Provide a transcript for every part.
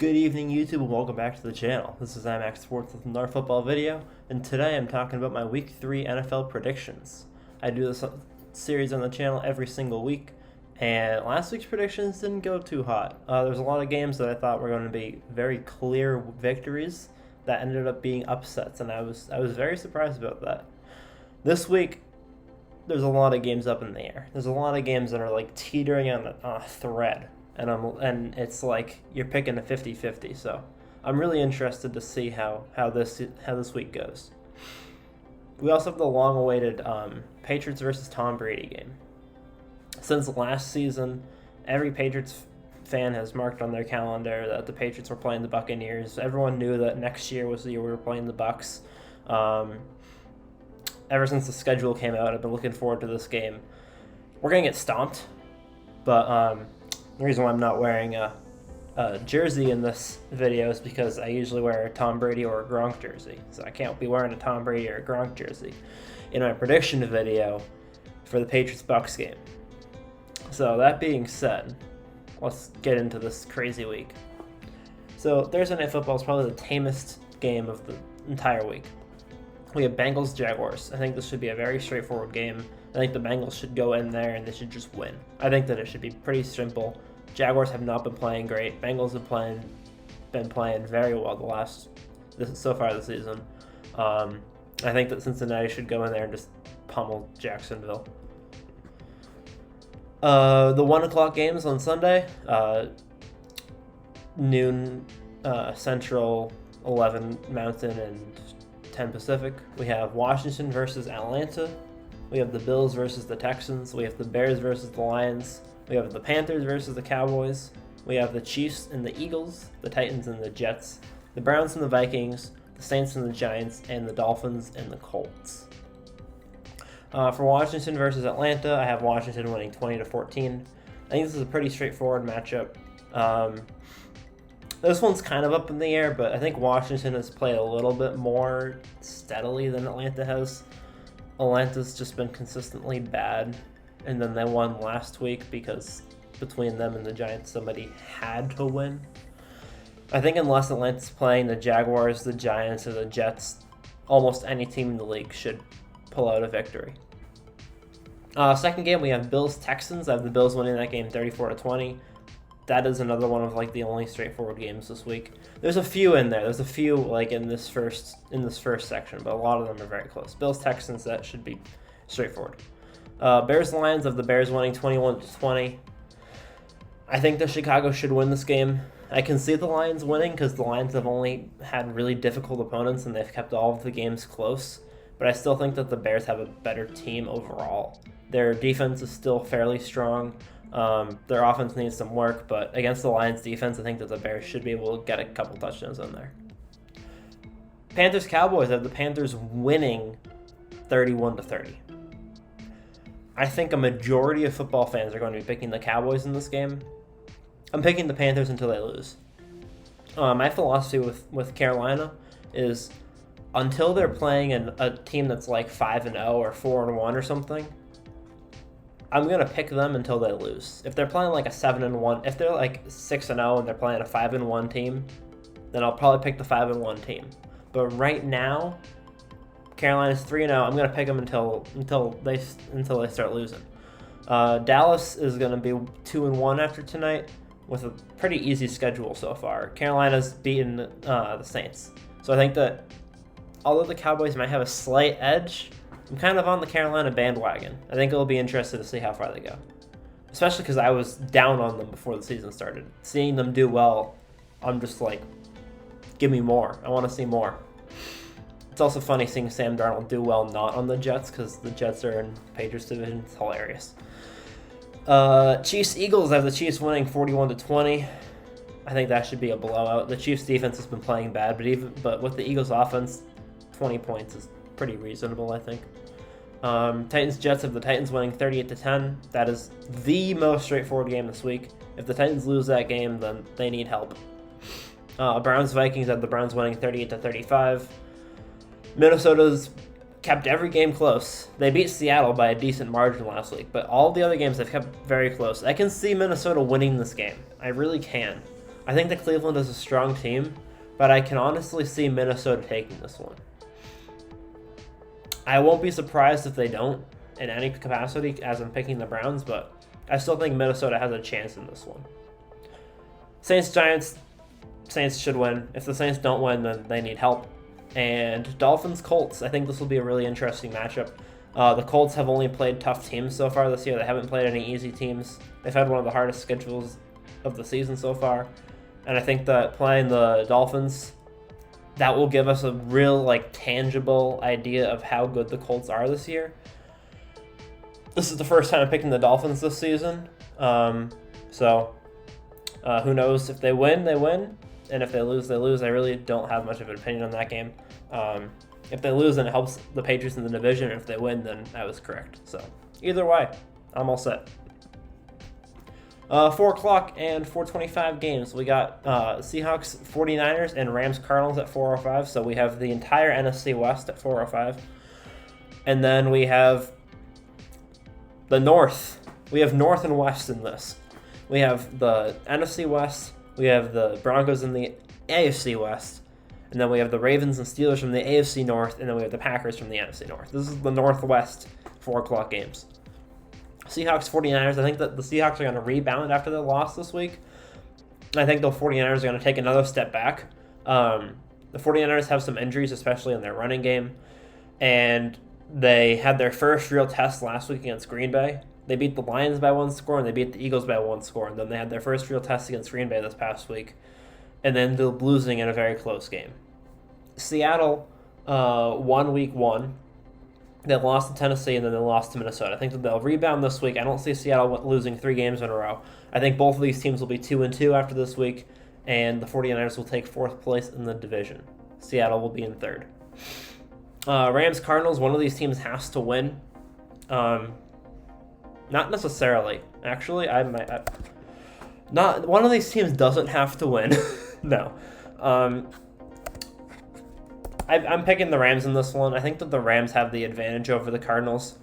Good evening, YouTube, and welcome back to the channel. This is IMAX Sports with another football video, and today I'm talking about my Week 3 NFL predictions. I do this series on the channel every single week, and last week's predictions didn't go too hot. There's a lot of games that I thought were going to be very clear victories that ended up being upsets, and I was very surprised about that. This week, there's a lot of games up in the air. There's a lot of games that are like teetering on a thread. And it's like you're picking a 50-50, so I'm really interested to see how this week goes. We also have the long-awaited Patriots versus Tom Brady game. Since last season, every Patriots fan has marked on their calendar that the Patriots were playing the Buccaneers. Everyone knew that next year was the year we were playing the Bucs. Ever since the schedule came out, I've been looking forward to this game. We're gonna get stomped, but the reason why I'm not wearing a jersey in this video is because I usually wear a Tom Brady or a Gronk jersey. So I can't be wearing a Tom Brady or a Gronk jersey in my prediction video for the Patriots-Bucs game. So that being said, let's get into this crazy week. So Thursday Night Football is probably the tamest game of the entire week. We have Bengals-Jaguars. I think this should be a very straightforward game. I think the Bengals should go in there and they should just win. I think that it should be pretty simple. Jaguars have not been playing great. Bengals have been playing very well so far this season. I think that Cincinnati should go in there and just pummel Jacksonville. The 1 o'clock games on Sunday, noon Central, 11 Mountain, and 10 Pacific. We have Washington versus Atlanta. We have the Bills versus the Texans. We have the Bears versus the Lions. We have the Panthers versus the Cowboys. We have the Chiefs and the Eagles, the Titans and the Jets, the Browns and the Vikings, the Saints and the Giants, and the Dolphins and the Colts. For Washington versus Atlanta, I have Washington winning 20-14. I think this is a pretty straightforward matchup. This one's kind of up in the air, but I think Washington has played a little bit more steadily than Atlanta has. Atlanta's just been consistently bad, and then they won last week because between them and the Giants, somebody had to win. I think unless Atlanta's playing the Jaguars, the Giants, or the Jets, almost any team in the league should pull out a victory. Second game, we have Bills-Texans. I have the Bills winning that game 34-20. That is another one of like the only straightforward games this week. There's a few in there. There's a few like in this first section, but a lot of them are very close. Bills-Texans, that should be straightforward. Bears-Lions, of the Bears winning 21-20. I think that Chicago should win this game. I can see the Lions winning because the Lions have only had really difficult opponents and they've kept all of the games close. But I still think that the Bears have a better team overall. Their defense is still fairly strong. Their offense needs some work, but against the Lions defense, I think that the Bears should be able to get a couple touchdowns in there. Panthers-Cowboys, I have the Panthers winning 31-30. I think a majority of football fans are going to be picking the Cowboys in this game. I'm picking the Panthers until they lose. My philosophy with Carolina is until they're playing a team that's like 5-0 or 4-1 or something, I'm going to pick them until they lose. If they're playing like a 7-1, if they're like 6-0 and they're playing a 5-1 team, then I'll probably pick the 5-1 team. But right now, Carolina's 3-0. I'm going to pick them until they start losing. Dallas is going to be 2-1 after tonight with a pretty easy schedule so far. Carolina's beaten the Saints. So I think that although the Cowboys might have a slight edge, I'm kind of on the Carolina bandwagon. I think it'll be interesting to see how far they go. Especially because I was down on them before the season started. Seeing them do well, I'm just like, give me more. I want to see more. It's also funny seeing Sam Darnold do well not on the Jets because the Jets are in Patriots division. It's hilarious. Chiefs-Eagles, I have the Chiefs winning 41-20. I think that should be a blowout. The Chiefs defense has been playing bad, but with the Eagles offense, 20 points is pretty reasonable, I think. Titans-Jets, have the Titans winning 38-10. That is the most straightforward game this week. If the Titans lose that game, then they need help. Browns-Vikings, have the Browns winning 38-35. Minnesota's kept every game close. They beat Seattle by a decent margin last week, but all the other games they've kept very close. I can see Minnesota winning this game. I really can. I think that Cleveland is a strong team, but I can honestly see Minnesota taking this one. I won't be surprised if they don't in any capacity as I'm picking the Browns, but I still think Minnesota has a chance in this one. Saints-Giants, Saints should win. If the Saints don't win, then they need help. And Dolphins-Colts, I think this will be a really interesting matchup. The Colts have only played tough teams so far this year. They haven't played any easy teams. They've had one of the hardest schedules of the season so far. And I think that playing the Dolphins, that will give us a real, tangible idea of how good the Colts are this year. This is the first time I'm picking the Dolphins this season. So who knows? If they win, they win. And if they lose, they lose. I really don't have much of an opinion on that game. If they lose, then it helps the Patriots in the division. And if they win, then I was correct. So either way, I'm all set. 4 o'clock and 4:25 games. We got Seahawks, 49ers, and Rams, Cardinals at 4:05. So we have the entire NFC West at 4:05. And then we have the North. We have North and West in this. We have the NFC West. We have the Broncos in the AFC West. And then we have the Ravens and Steelers from the AFC North. And then we have the Packers from the NFC North. This is the Northwest 4 o'clock games. Seahawks, 49ers. I think that the Seahawks are going to rebound after their loss this week. I think the 49ers are going to take another step back. The 49ers have some injuries, especially in their running game. And they had their first real test last week against Green Bay. They beat the Lions by 1 score, and they beat the Eagles by 1 score. And then they had their first real test against Green Bay this past week. And then they're losing in a very close game. Seattle won week 1. They lost to Tennessee, and then they lost to Minnesota. I think that they'll rebound this week. I don't see Seattle losing 3 games in a row. I think both of these teams will be 2-2 after this week, and the 49ers will take 4th place in the division. Seattle will be in 3rd. Rams, Cardinals, one of these teams has to win. Not necessarily. Actually, not one of these teams doesn't have to win. No. I'm picking the Rams in this one. I think that the Rams have the advantage over the Cardinals.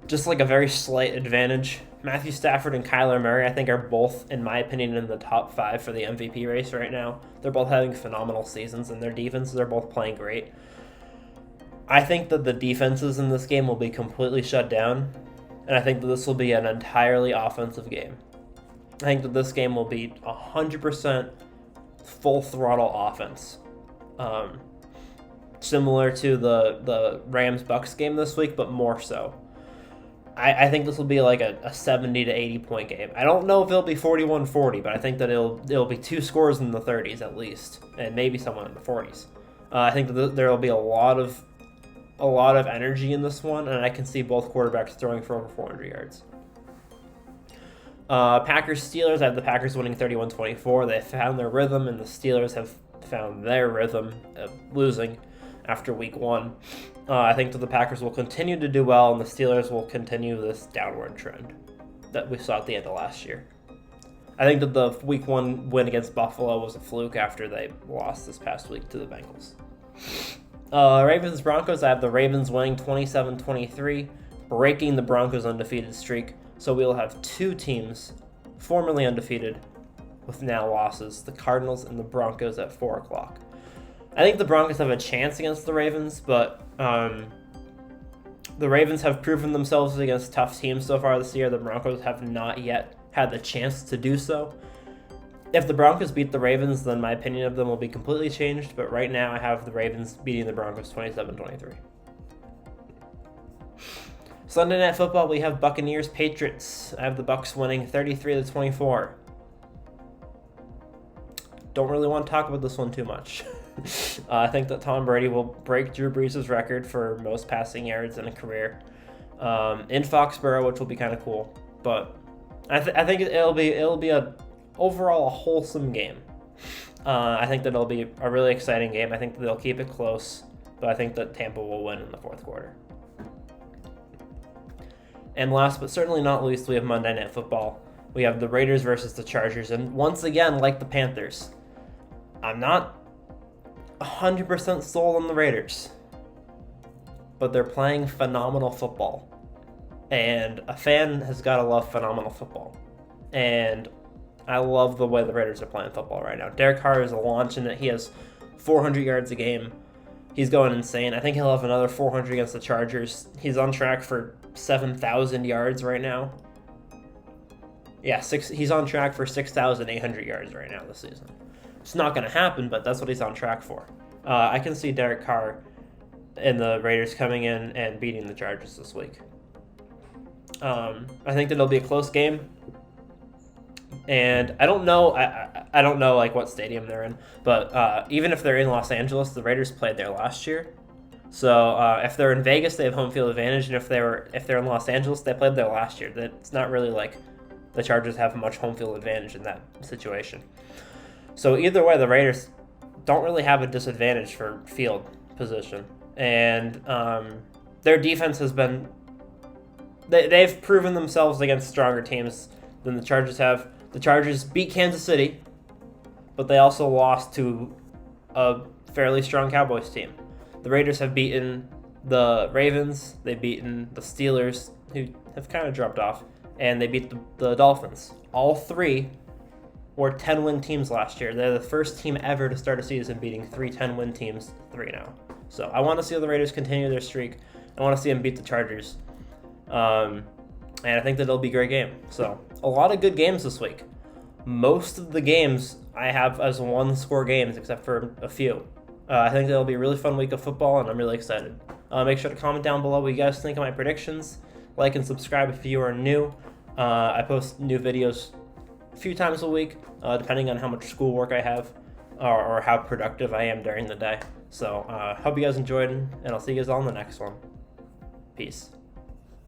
Just a very slight advantage. Matthew Stafford and Kyler Murray, I think, are both, in my opinion, in the top 5 for the MVP race right now. They're both having phenomenal seasons, and their defenses are both playing great. I think that the defenses in this game will be completely shut down, and I think that this will be an entirely offensive game. I think that this game will be 100% full throttle offense. Similar to the Rams-Bucks game this week, but more so. I think this will be a 70 to 80 point game. I don't know if it'll be 41-40, but I think that it'll be 2 scores in the 30s at least, and maybe someone in the 40s. I think that there will be a lot of energy in this one, and I can see both quarterbacks throwing for over 400 yards. Packers-Steelers, I have the Packers winning 31-24. They found their rhythm, and the Steelers have found their rhythm of losing after week 1. I think that the Packers will continue to do well, and the Steelers will continue this downward trend that we saw at the end of last year. I think that the week 1 win against Buffalo was a fluke after they lost this past week to the Bengals. Ravens-Broncos, I have the Ravens winning 27-23, breaking the Broncos' undefeated streak. So we'll have 2 teams formerly undefeated with now losses, the Cardinals and the Broncos at 4 o'clock. I think the Broncos have a chance against the Ravens, but the Ravens have proven themselves against tough teams so far this year. The Broncos have not yet had the chance to do so. If the Broncos beat the Ravens, then my opinion of them will be completely changed, but right now I have the Ravens beating the Broncos 27-23. Sunday Night Football, we have Buccaneers-Patriots. I have the Bucs winning 33-24. Don't really want to talk about this one too much. I think that Tom Brady will break Drew Brees' record for most passing yards in a career in Foxborough, which will be kind of cool. But I think it'll be overall a wholesome game. I think that it'll be a really exciting game. I think that they'll keep it close, but I think that Tampa will win in the 4th quarter. And last but certainly not least, we have Monday Night Football. We have the Raiders versus the Chargers. And once again, like the Panthers, I'm not 100% sold on the Raiders. But they're playing phenomenal football. And a fan has got to love phenomenal football. And I love the way the Raiders are playing football right now. Derek Carr is launching it. He has 400 yards a game. He's going insane. I think he'll have another 400 against the Chargers. He's on track for 7,000 yards right now. Yeah, he's on track for 6,800 yards right now this season. It's not going to happen, but that's what he's on track for. I can see Derek Carr and the Raiders coming in and beating the Chargers this week. I think that it'll be a close game. And I don't know. I don't know like what stadium they're in, but even if they're in Los Angeles, the Raiders played there last year. So if they're in Vegas, they have home field advantage, and if they're in Los Angeles, they played there last year. It's not really like the Chargers have much home field advantage in that situation. So either way, the Raiders don't really have a disadvantage for field position, and their defense has been. They've proven themselves against stronger teams than the Chargers have. The Chargers beat Kansas City, but they also lost to a fairly strong Cowboys team. The Raiders have beaten the Ravens, they've beaten the Steelers, who have kind of dropped off, and they beat the Dolphins. All three were 10-win teams last year. They're the first team ever to start a season beating 3 10-win teams 3-0. So I want to see the Raiders continue their streak. I want to see them beat the Chargers. And I think that it'll be a great game. So, a lot of good games this week. Most of the games I have as one-score games, except for a few. I think that'll be a really fun week of football, and I'm really excited. Make sure to comment down below what you guys think of my predictions. Like and subscribe if you are new. I post new videos a few times a week, depending on how much schoolwork I have or how productive I am during the day. So, hope you guys enjoyed, and I'll see you guys all in the next one. Peace.